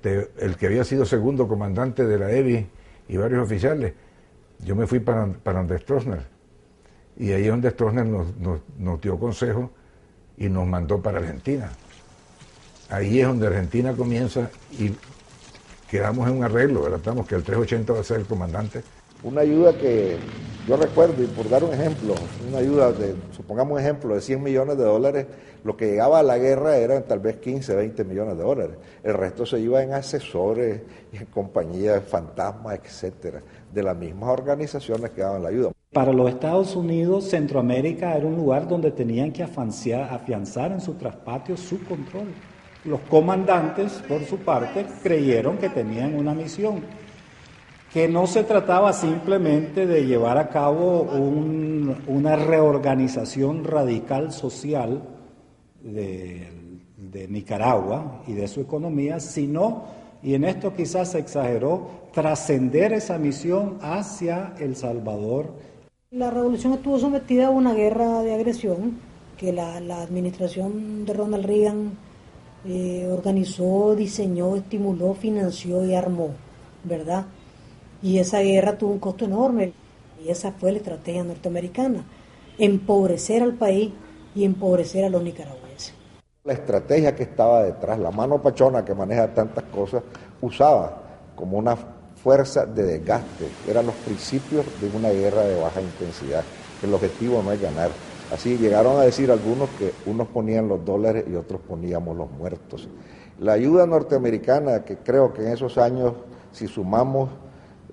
que había sido segundo comandante de la EBI y varios oficiales. Yo me fui para donde Stroessner, y ahí es donde Stroessner nos dio consejo y nos mandó para Argentina. Ahí es donde Argentina comienza y quedamos en un arreglo, ¿verdad? Que el 380 va a ser el comandante. Una ayuda que Yo recuerdo, y por dar un ejemplo, una ayuda de, supongamos un ejemplo, de $100 millones, lo que llegaba a la guerra eran tal vez 15, 20 millones de dólares. El resto se iba en asesores, en compañías fantasmas, etcétera, de las mismas organizaciones que daban la ayuda. Para los Estados Unidos, Centroamérica era un lugar donde tenían que afianzar en su traspatio su control. Los comandantes, por su parte, creyeron que tenían una misión, que no se trataba simplemente de llevar a cabo una reorganización radical social de Nicaragua y de su economía, sino, y en esto quizás se exageró, trascender esa misión hacia El Salvador. La revolución estuvo sometida a una guerra de agresión que la administración de Ronald Reagan organizó, diseñó, estimuló, financió y armó, ¿verdad? Y esa guerra tuvo un costo enorme y esa fue la estrategia norteamericana, empobrecer al país y empobrecer a los nicaragüenses. La estrategia que estaba detrás, la mano pachona que maneja tantas cosas, usaba como una fuerza de desgaste, eran los principios de una guerra de baja intensidad, que el objetivo no es ganar. Así llegaron a decir algunos que unos ponían los dólares y otros poníamos los muertos. La ayuda norteamericana, que creo que en esos años, si sumamos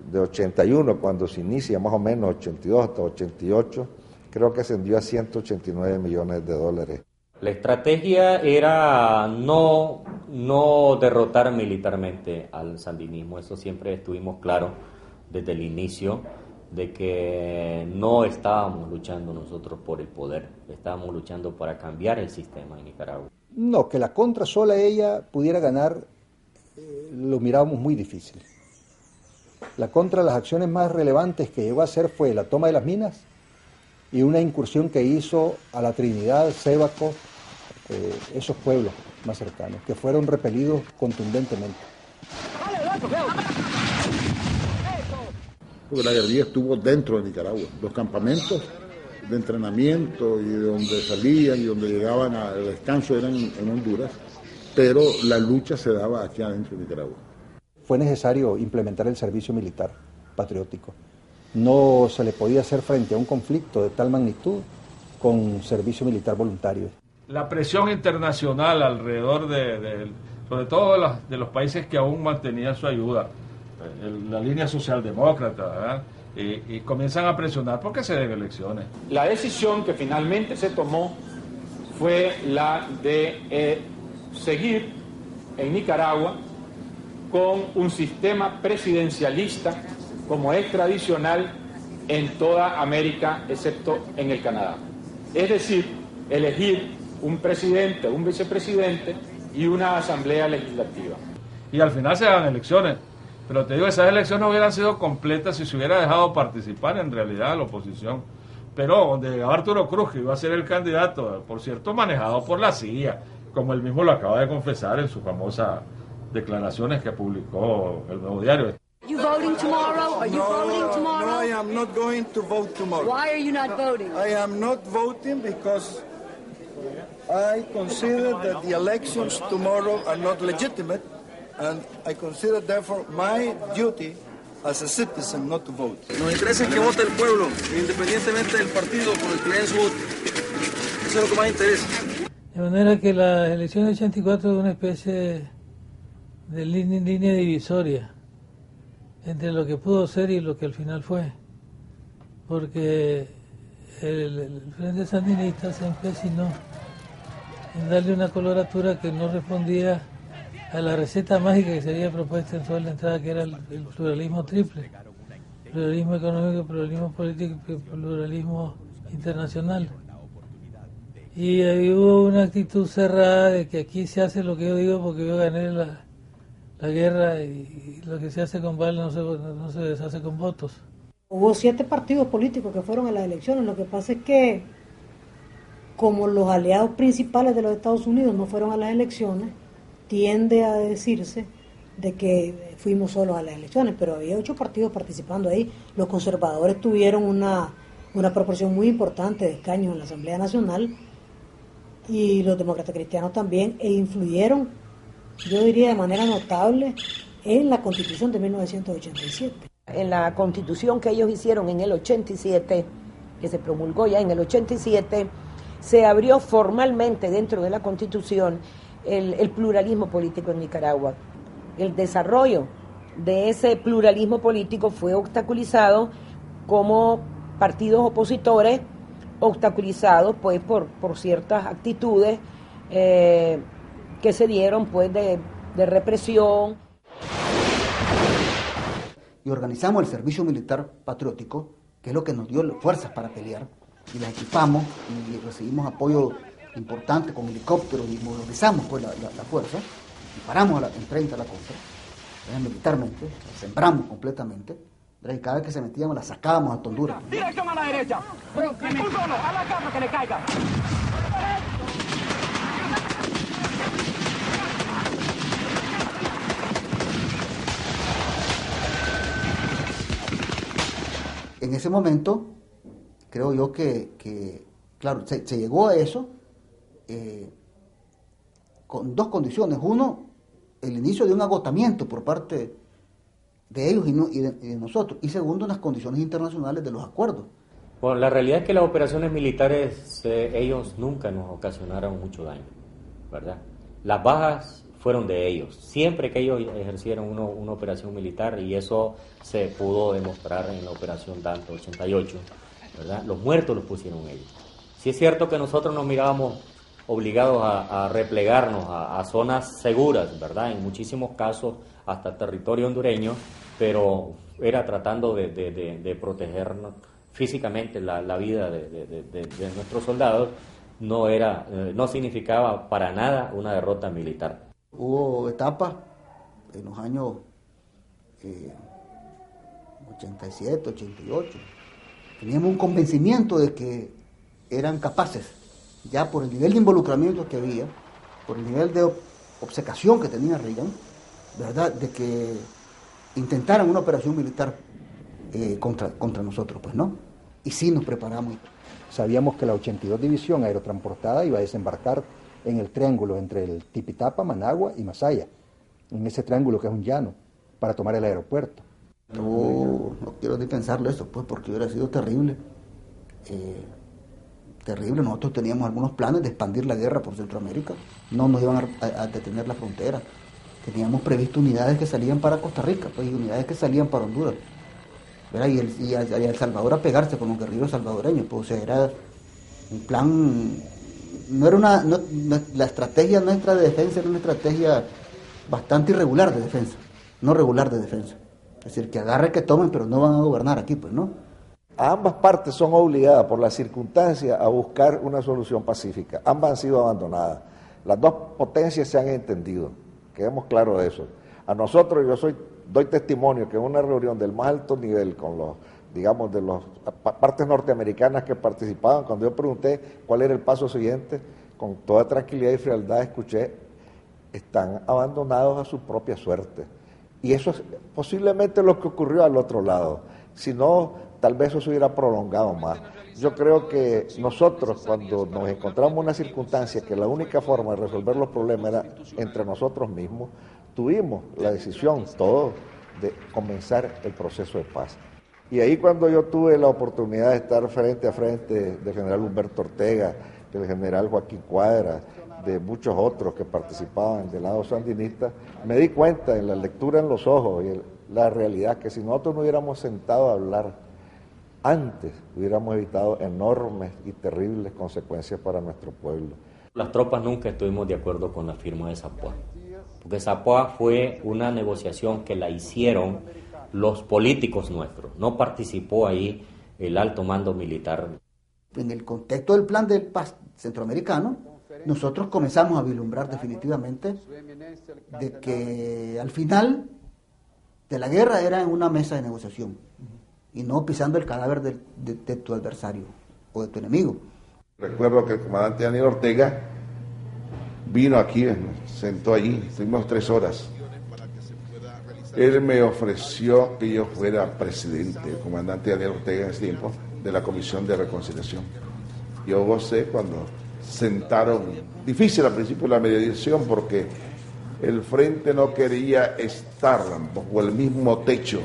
de 81, cuando se inicia más o menos, 82 hasta 88, creo que ascendió a $189 millones. La estrategia era no derrotar militarmente al sandinismo, eso siempre estuvimos claros desde el inicio, de que no estábamos luchando nosotros por el poder, estábamos luchando para cambiar el sistema en Nicaragua. No, que la contra sola ella pudiera ganar, lo mirábamos muy difícil. La contra, las acciones más relevantes que llegó a hacer fue la toma de las minas y una incursión que hizo a la Trinidad, Sébaco, esos pueblos más cercanos, que fueron repelidos contundentemente. Porque la guerrilla estuvo dentro de Nicaragua, los campamentos de entrenamiento y de donde salían y donde llegaban al descanso eran en Honduras, pero la lucha se daba aquí adentro de Nicaragua. Fue necesario implementar el servicio militar patriótico. No se le podía hacer frente a un conflicto de tal magnitud con servicio militar voluntario. La presión internacional alrededor sobre todo de los países que aún mantenían su ayuda, la línea socialdemócrata, ¿verdad? Y comienzan a presionar porque se den elecciones. La decisión que finalmente se tomó fue la de seguir en Nicaragua con un sistema presidencialista como es tradicional en toda América excepto en el Canadá. Es decir, elegir un presidente, un vicepresidente y una asamblea legislativa. Y al final se dan elecciones, pero te digo, esas elecciones no hubieran sido completas si se hubiera dejado participar en realidad la oposición. Pero donde llegaba Arturo Cruz, que iba a ser el candidato, por cierto, manejado por la CIA, como él mismo lo acaba de confesar en sus famosas declaraciones que publicó el Nuevo Diario. You voting tomorrow? Are you voting tomorrow? No, I am not going to vote tomorrow. Why are you not voting? I am not voting because I consider that the elections tomorrow are not legitimate, and I consider therefore my duty as a citizen not to vote. Nos interesa que vote el pueblo, independientemente del partido por el que le den su voto. Eso es lo que más interesa. De manera que la elección del 84 es una especie de línea divisoria entre lo que pudo ser y lo que al final fue, porque el Frente Sandinista se empecinó en darle una coloratura que no respondía a la receta mágica que se había propuesto en toda la entrada, que era el pluralismo triple: pluralismo económico, pluralismo político y pluralismo internacional. Y ahí hubo una actitud cerrada de que aquí se hace lo que yo digo porque yo gané la guerra y lo que se hace con balas no se deshace con votos. Hubo 7 partidos políticos que fueron a las elecciones. Lo que pasa es que, como los aliados principales de los Estados Unidos no fueron a las elecciones, tiende a decirse de que fuimos solos a las elecciones, pero había 8 partidos participando ahí. Los conservadores tuvieron una proporción muy importante de escaños en la Asamblea Nacional y los demócratas cristianos también, e influyeron, yo diría, de manera notable en la Constitución de 1987. En la constitución que ellos hicieron en el 87, que se promulgó ya en el 87, se abrió formalmente dentro de la constitución el pluralismo político en Nicaragua. El desarrollo de ese pluralismo político fue obstaculizado como partidos opositores, obstaculizados pues por ciertas actitudes que se dieron pues de represión. Y organizamos el servicio militar patriótico, que es lo que nos dio fuerzas para pelear, y las equipamos y recibimos apoyo importante con helicópteros y movilizamos pues la fuerza, y paramos enfrente a la contra, militarmente, la sembramos completamente, y cada vez que se metíamos la sacábamos a Honduras. Dirección a la derecha, un solo, a la capa que le caiga. En ese momento, creo yo que claro, se llegó a eso con dos condiciones. Uno, el inicio de un agotamiento por parte de ellos y de nosotros. Y segundo, unas condiciones internacionales de los acuerdos. Bueno, la realidad es que las operaciones militares, ellos nunca nos ocasionaron mucho daño, ¿verdad? Las bajas fueron de ellos, siempre que ellos ejercieron una operación militar, y eso se pudo demostrar en la operación Danto 88, ¿verdad? Los muertos los pusieron ellos. Sí es cierto que nosotros nos mirábamos obligados a replegarnos a zonas seguras, ¿verdad? En muchísimos casos hasta territorio hondureño, pero era tratando de protegernos físicamente la vida de nuestros soldados. No significaba para nada una derrota militar. Hubo etapas en los años 87, 88. Teníamos un convencimiento de que eran capaces, ya por el nivel de involucramiento que había, por el nivel de obcecación que tenía Reagan, ¿verdad?, de que intentaran una operación militar contra nosotros, pues no. Y sí nos preparamos. Sabíamos que la 82 División Aerotransportada iba a desembarcar en el triángulo entre el Tipitapa, Managua y Masaya, en ese triángulo que es un llano, para tomar el aeropuerto. No quiero ni pensarlo eso, pues, porque hubiera sido terrible. Terrible. Nosotros teníamos algunos planes de expandir la guerra por Centroamérica. No nos iban a detener la frontera. Teníamos previsto unidades que salían para Costa Rica, pues, y unidades que salían para Honduras, ¿verdad? Y a El Salvador a pegarse con los guerrilleros salvadoreños. Pues, o sea, era un plan. No era la estrategia nuestra de defensa era una estrategia bastante irregular de defensa, no regular de defensa. Es decir, que agarren, que tomen, pero no van a gobernar aquí, pues, ¿no? A ambas partes son obligadas por las circunstancias a buscar una solución pacífica. Ambas han sido abandonadas. Las dos potencias se han entendido, quedemos claros de eso. A nosotros, doy testimonio que en una reunión del más alto nivel con los, digamos, de las partes norteamericanas que participaban, cuando yo pregunté cuál era el paso siguiente, con toda tranquilidad y frialdad escuché, están abandonados a su propia suerte. Y eso es posiblemente lo que ocurrió al otro lado. Si no, tal vez eso se hubiera prolongado más. Yo creo que nosotros, cuando nos encontramos en una circunstancia que la única forma de resolver los problemas era entre nosotros mismos, tuvimos la decisión todos de comenzar el proceso de paz. Y ahí, cuando yo tuve la oportunidad de estar frente a frente del general Humberto Ortega, del general Joaquín Cuadra, de muchos otros que participaban del lado sandinista, me di cuenta en la lectura en los ojos y la realidad que si nosotros no hubiéramos sentado a hablar antes, hubiéramos evitado enormes y terribles consecuencias para nuestro pueblo. Las tropas nunca estuvimos de acuerdo con la firma de Zapoá, porque Zapoá fue una negociación que la hicieron los políticos nuestros, no participó ahí el alto mando militar. En el contexto del plan de paz centroamericano, nosotros comenzamos a vislumbrar definitivamente de que al final de la guerra era en una mesa de negociación y no pisando el cadáver de tu adversario o de tu enemigo. Recuerdo que el comandante Daniel Ortega vino aquí, sentó allí, estuvimos 3 horas. Él me ofreció que yo fuera presidente, el comandante Daniel Ortega en ese tiempo, de la Comisión de Reconciliación. Yo gocé cuando sentaron, difícil al principio la mediación porque el frente no quería estar bajo el mismo techo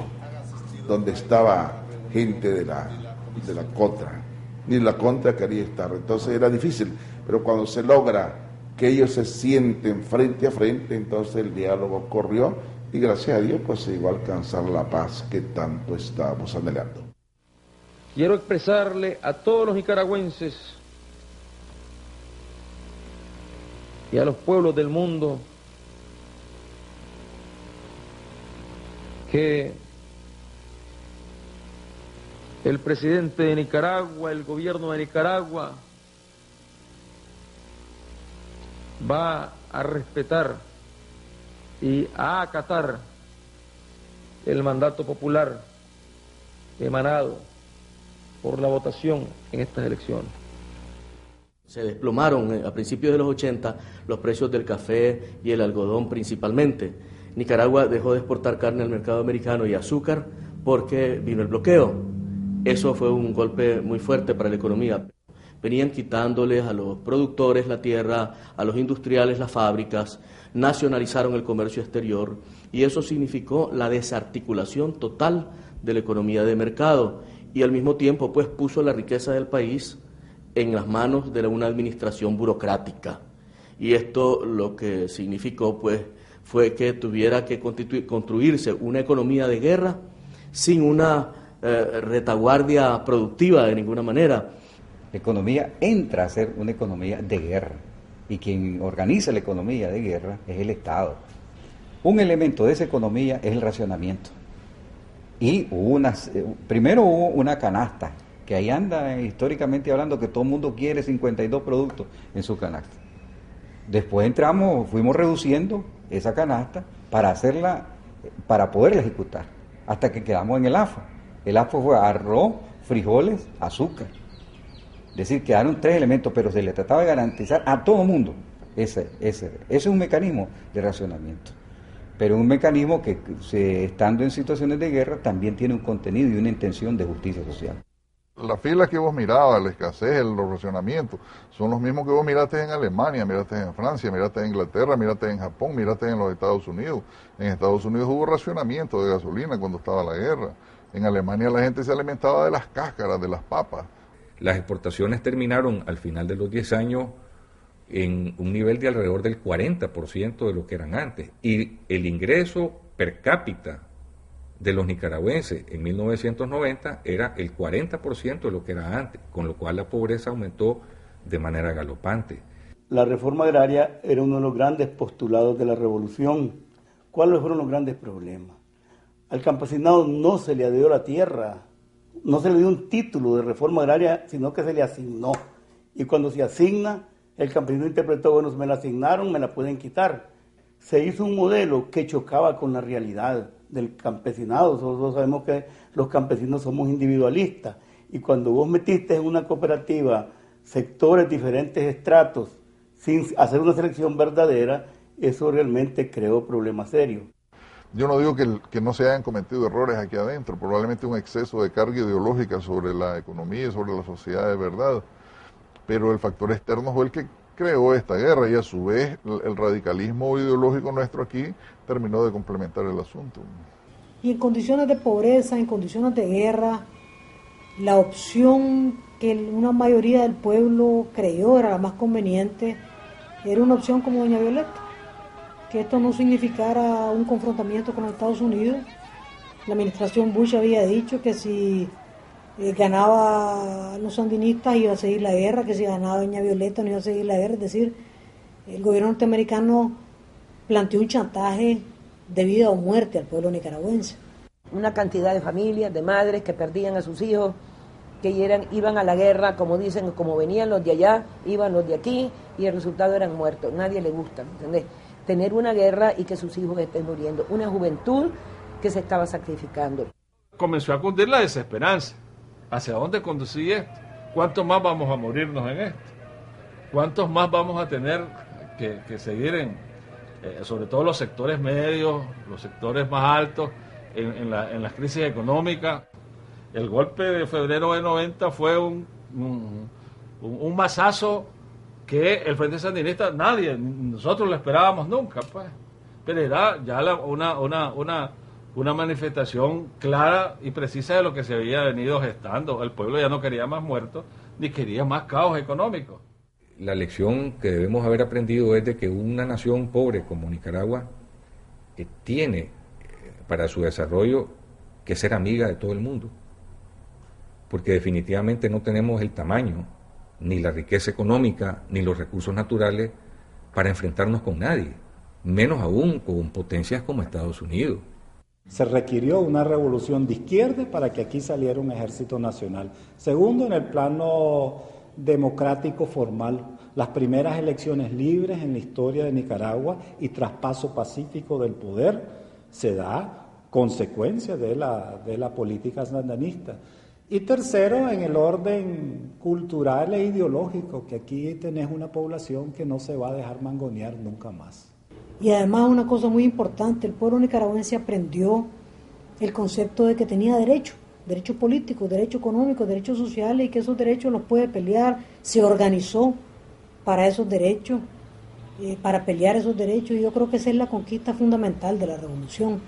donde estaba gente de la contra, ni la contra quería estar, entonces era difícil, pero cuando se logra que ellos se sienten frente a frente, entonces el diálogo corrió y gracias a Dios pues se llegó a alcanzar la paz que tanto estábamos anhelando. Quiero expresarle a todos los nicaragüenses y a los pueblos del mundo que el presidente de Nicaragua, el gobierno de Nicaragua, va a respetar y a acatar el mandato popular emanado por la votación en estas elecciones. Se desplomaron a principios de los 80 los precios del café y el algodón principalmente. Nicaragua dejó de exportar carne al mercado americano y azúcar porque vino el bloqueo. Eso fue un golpe muy fuerte para la economía. Venían quitándoles a los productores la tierra, a los industriales las fábricas, nacionalizaron el comercio exterior y eso significó la desarticulación total de la economía de mercado y al mismo tiempo pues puso la riqueza del país en las manos de una administración burocrática. Y esto lo que significó pues fue que tuviera que construirse una economía de guerra sin una retaguardia productiva de ninguna manera. La economía entra a ser una economía de guerra y quien organiza la economía de guerra es el Estado. Un elemento de esa economía es el racionamiento. Y primero hubo una canasta, que ahí anda históricamente hablando que todo el mundo quiere 52 productos en su canasta. Después fuimos reduciendo esa canasta para poderla ejecutar, hasta que quedamos en el AFA. El AFA fue arroz, frijoles, azúcar. Es decir, quedaron 3 elementos, pero se le trataba de garantizar a todo el mundo. Ese es un mecanismo de racionamiento. Pero un mecanismo que, estando en situaciones de guerra, también tiene un contenido y una intención de justicia social. Las filas que vos mirabas, la escasez, los racionamientos, son los mismos que vos miraste en Alemania, miraste en Francia, miraste en Inglaterra, miraste en Japón, miraste en los Estados Unidos. En Estados Unidos hubo racionamiento de gasolina cuando estaba la guerra. En Alemania la gente se alimentaba de las cáscaras, de las papas. Las exportaciones terminaron al final de los 10 años en un nivel de alrededor del 40% de lo que eran antes. Y el ingreso per cápita de los nicaragüenses en 1990 era el 40% de lo que era antes, con lo cual la pobreza aumentó de manera galopante. La reforma agraria era uno de los grandes postulados de la revolución. ¿Cuáles fueron los grandes problemas? Al campesinado no se le dio la tierra, no se le dio un título de reforma agraria, sino que se le asignó. Y cuando se asigna, el campesino interpretó, bueno, me la asignaron, me la pueden quitar. Se hizo un modelo que chocaba con la realidad del campesinado. Nosotros sabemos que los campesinos somos individualistas. Y cuando vos metiste en una cooperativa sectores, diferentes estratos, sin hacer una selección verdadera, eso realmente creó problemas serios. Yo no digo que no se hayan cometido errores aquí adentro, probablemente un exceso de carga ideológica sobre la economía y sobre la sociedad de verdad, pero el factor externo fue el que creó esta guerra y a su vez el radicalismo ideológico nuestro aquí terminó de complementar el asunto. Y en condiciones de pobreza, en condiciones de guerra, la opción que una mayoría del pueblo creyó era la más conveniente, era una opción como doña Violeta, que esto no significara un confrontamiento con los Estados Unidos. La administración Bush había dicho que si ganaba los sandinistas iba a seguir la guerra, que si ganaba doña Violeta no iba a seguir la guerra, es decir, el gobierno norteamericano planteó un chantaje de vida o muerte al pueblo nicaragüense. Una cantidad de familias, de madres que perdían a sus hijos, que iban a la guerra, como dicen, como venían los de allá, iban los de aquí, y el resultado eran muertos. Nadie le gusta, ¿entendés? Tener una guerra y que sus hijos estén muriendo. Una juventud que se estaba sacrificando. Comenzó a cundir la desesperanza. ¿Hacia dónde conducía esto? ¿Cuántos más vamos a morirnos en esto? ¿Cuántos más vamos a tener que seguir sobre todo los sectores medios, los sectores más altos, en las crisis económicas? El golpe de febrero de 90 fue un masazo que el Frente Sandinista, nosotros lo esperábamos nunca, pues. Pero era ya una manifestación clara y precisa de lo que se había venido gestando. El pueblo ya no quería más muertos, ni quería más caos económico. La lección que debemos haber aprendido es de que una nación pobre como Nicaragua tiene para su desarrollo que ser amiga de todo el mundo, porque definitivamente no tenemos el tamaño, ni la riqueza económica, ni los recursos naturales para enfrentarnos con nadie, menos aún con potencias como Estados Unidos. Se requirió una revolución de izquierda para que aquí saliera un ejército nacional. Segundo, en el plano democrático formal, las primeras elecciones libres en la historia de Nicaragua y traspaso pacífico del poder se da consecuencia de la política sandinista. Y tercero, en el orden cultural e ideológico, que aquí tenés una población que no se va a dejar mangonear nunca más. Y además una cosa muy importante, el pueblo nicaragüense aprendió el concepto de que tenía derechos políticos, derechos económicos, derechos sociales, y que esos derechos los puede pelear, se organizó para esos derechos, para pelear esos derechos, y yo creo que esa es la conquista fundamental de la revolución.